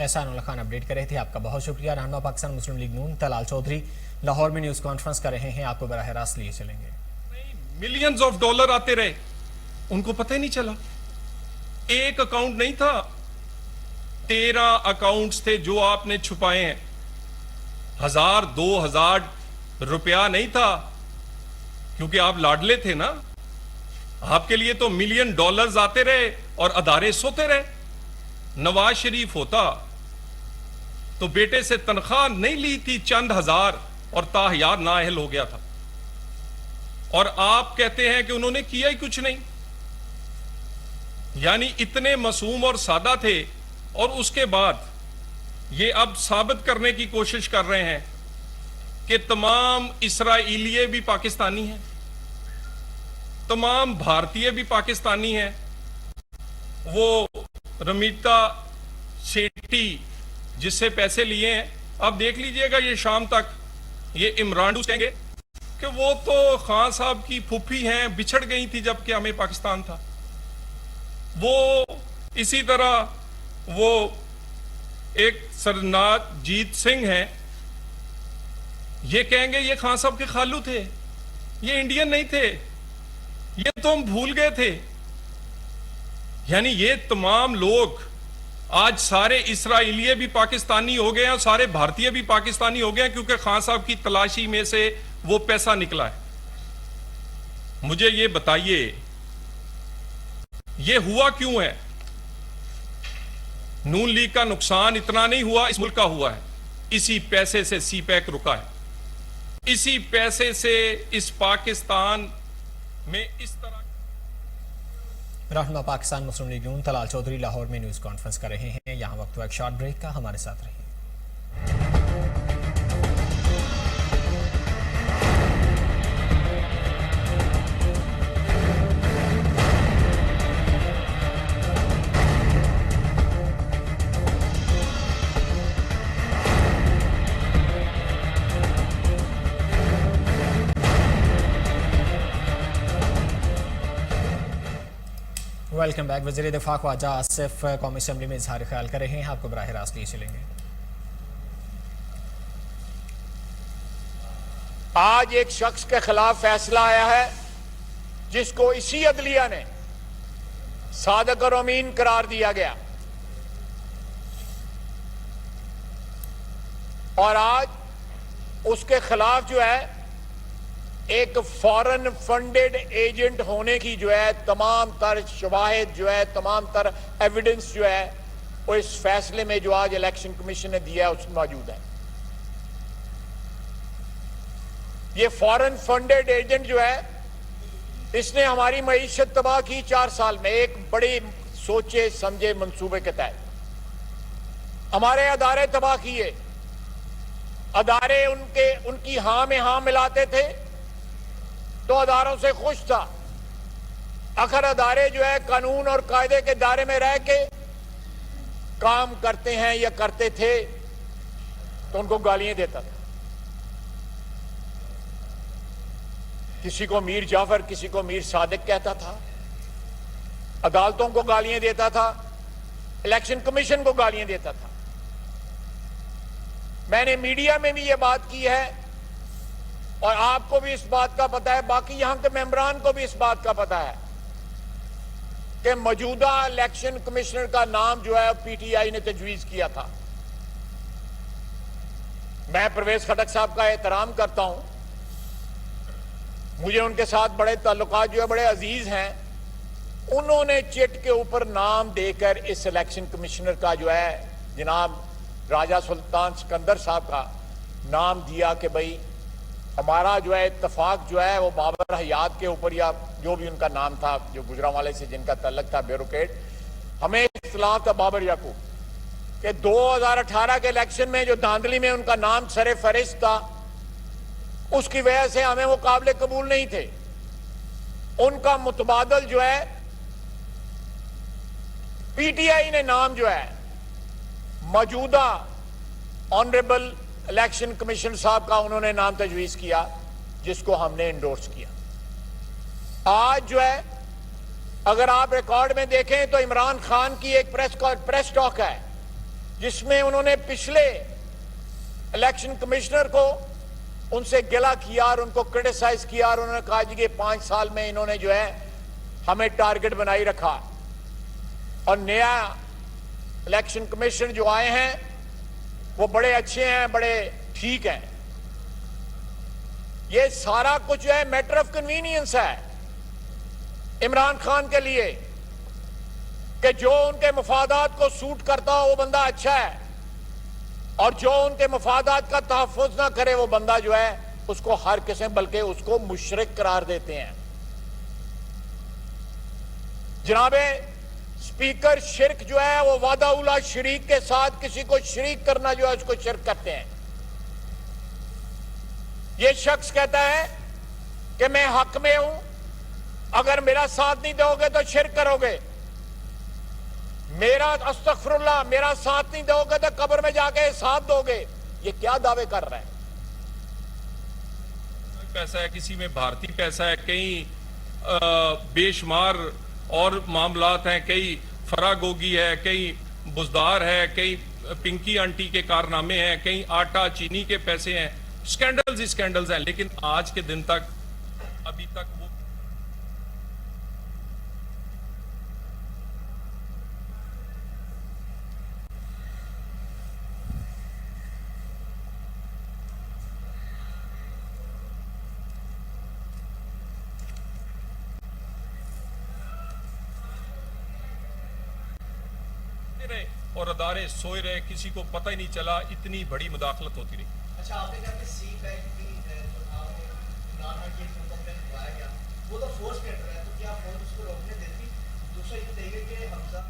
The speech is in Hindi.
एहसान उल्ला खान अपडेट कर रहे थे। आपका बहुत शुक्रिया। रहनुमा पाकिस्तान मुस्लिम लीग नून तलाल चौधरी लाहौर में न्यूज कॉन्फ्रेंस कर रहे हैं, आपको बराह रास्त लिए चलेंगे। मिलियंस ऑफ डॉलर आते रहे, उनको पता ही नहीं चला। एक अकाउंट नहीं था, 13 अकाउंट्स थे जो आपने छुपाए हैं। 1000-2000 रुपया नहीं था, क्योंकि आप लाडले थे ना। आपके लिए तो मिलियन डॉलर्स आते रहे और अदारे सोते रहे। नवाज शरीफ होता तो बेटे से तनख्वाह नहीं ली थी, चंद हजार, और ताहयार नाअहल हो गया था। और आप कहते हैं कि उन्होंने किया ही कुछ नहीं। यानी इतने मासूम और सादा थे, और उसके बाद ये अब साबित करने की कोशिश कर रहे हैं कि तमाम इस्राएलिये भी पाकिस्तानी हैं, तमाम भारतीय भी पाकिस्तानी हैं। वो रमीता सेठी जिससे पैसे लिए हैं, आप देख लीजिएगा ये शाम तक ये इमरान कहेंगे कि वो तो खान साहब की फूफी हैं, बिछड़ गई थी जबकि हमें पाकिस्तान था। वो इसी तरह वो एक सरनाजीत सिंह हैं, ये कहेंगे ये खान साहब के खालू थे, ये इंडियन नहीं थे, ये तो हम भूल गए थे। यानी ये तमाम लोग आज सारे इस्राएलिये भी पाकिस्तानी हो गए हैं और सारे भारतीय भी पाकिस्तानी हो गए हैं, क्योंकि खान साहब की तलाशी में से वो पैसा निकला है। मुझे ये बताइए, ये हुआ क्यों है? नून लीग का नुकसान इतना नहीं हुआ, इस मुल्क का हुआ है। इसी पैसे से सीपैक रुका है, इसी पैसे से इस पाकिस्तान में इस तरह। रहनुमा पाकिस्तान मुस्लिम लीग नून तलाल चौधरी लाहौर में न्यूज कॉन्फ्रेंस कर रहे हैं। यहां वक्त हुआ एक शॉर्ट ब्रेक का, हमारे साथ रहिए। Welcome back. वज़ीर दिफा ख्वाजा आसिफ कौमी असम्बली में इजहार ख्याल कर रहे हैं, आपको बराह रास्त लिए चलेंगे। आज एक शख्स के खिलाफ फैसला आया है जिसको इसी अदलिया ने सादिक और अमीन करार दिया गया, और आज उसके खिलाफ जो है एक फॉरेन फंडेड एजेंट होने की जो है तमाम तर शवाहिद जो है, तमाम तर एविडेंस जो है, वो इस फैसले में जो आज इलेक्शन कमीशन ने दिया है उसमें मौजूद है। ये फॉरेन फंडेड एजेंट जो है, इसने हमारी मईशत तबाह की 4 साल में, एक बड़ी सोचे समझे मंसूबे के तहत। हमारे अदारे तबाह किए। अदारे उनकी हां में हां मिलाते थे तो अदारों से खुश था। आखिर अदारे जो है कानून और कायदे के दायरे में रह के काम करते हैं या करते थे तो उनको गालियां देता था। किसी को मीर जाफर, किसी को मीर सादिक कहता था, अदालतों को गालियां देता था, इलेक्शन कमीशन को गालियां देता था। मैंने मीडिया में भी यह बात की है और आपको भी इस बात का पता है, बाकी यहां के मेंबरान को भी इस बात का पता है कि मौजूदा इलेक्शन कमिश्नर का नाम जो है पीटीआई ने तजवीज किया था। मैं परवेज खटक साहब का एहतराम करता हूं, मुझे उनके साथ बड़े ताल्लुकात जो है बड़े अजीज हैं। उन्होंने चिट के ऊपर नाम देकर इस इलेक्शन कमिश्नर का जो है जनाब राजा सुल्तान सिकंदर साहब का नाम दिया कि भाई हमारा जो है इत्तफाक जो है वो बाबर हयात के ऊपर, या जो भी उनका नाम था, जो गुजरांवाले से जिनका तल्लक था, ब्यूरोक्रेट, हमें इख्तिलाफ था बाबर याकूब कि 2018 के इलेक्शन में जो धांधली में उनका नाम सरे फहरिस्त था, उसकी वजह से हमें वो काबिल कबूल नहीं थे। उनका मुतबादल जो है पीटीआई ने नाम जो है मौजूदा ऑनरेबल इलेक्शन कमीशन साहब का उन्होंने नाम तजवीज किया, जिसको हमने इंडोर्स किया। आज जो है अगर आप रिकॉर्ड में देखें तो इमरान खान की एक प्रेस टॉक है जिसमें उन्होंने पिछले इलेक्शन कमिश्नर को उनसे गिला किया और उनको क्रिटिसाइज किया और उन्होंने कहा जी कि 5 साल में इन्होंने जो है हमें टारगेट बनाई रखा। और नया इलेक्शन कमीशन जो आए हैं वो बड़े अच्छे हैं, बड़े ठीक हैं। ये सारा कुछ जो है मैटर ऑफ कन्वीनियंस है इमरान खान के लिए कि जो उनके मफादात को सूट करता हो वो बंदा अच्छा है और जो उनके मफादात का तहफ़्फ़ुज़ ना करे वो बंदा जो है उसको हर किस्म बल्कि उसको मुशरिक करार देते हैं। जनाबे स्पीकर शिरक जो है वो वादा उला शरीक के साथ किसी को शरीक करना जो है उसको शिरक कहते हैं। ये शख्स कहता है कि मैं हक में हूं, अगर मेरा साथ नहीं दोगे तो शिरक करोगे, मेरा अस्तगफिरुल्लाह मेरा साथ नहीं दोगे तो कब्र में जाके साथ दोगे। ये क्या दावे कर रहा है? पैसा है, किसी में भारतीय पैसा है, कई बेशुमार और मामलात हैं, कई फरागोगी है, कई बुजदार है, कई पिंकी आंटी के कारनामे हैं, कई आटा चीनी के पैसे हैं, स्कैंडल्स ही स्कैंडल्स हैं। लेकिन आज के दिन तक अभी तक वो रहे और अदारे सोए रहे, किसी को पता ही नहीं चला, इतनी बड़ी मुदाखलत होती रही। अच्छा, आपने कहा कि सी बैंक भी जो था इमरान खान की कंप्लेन करवाया गया, वो तो फोर्स टेंडर है, तो क्या फोर्स उसको रोकने देती? दूसरा ये बताइए कि हमजा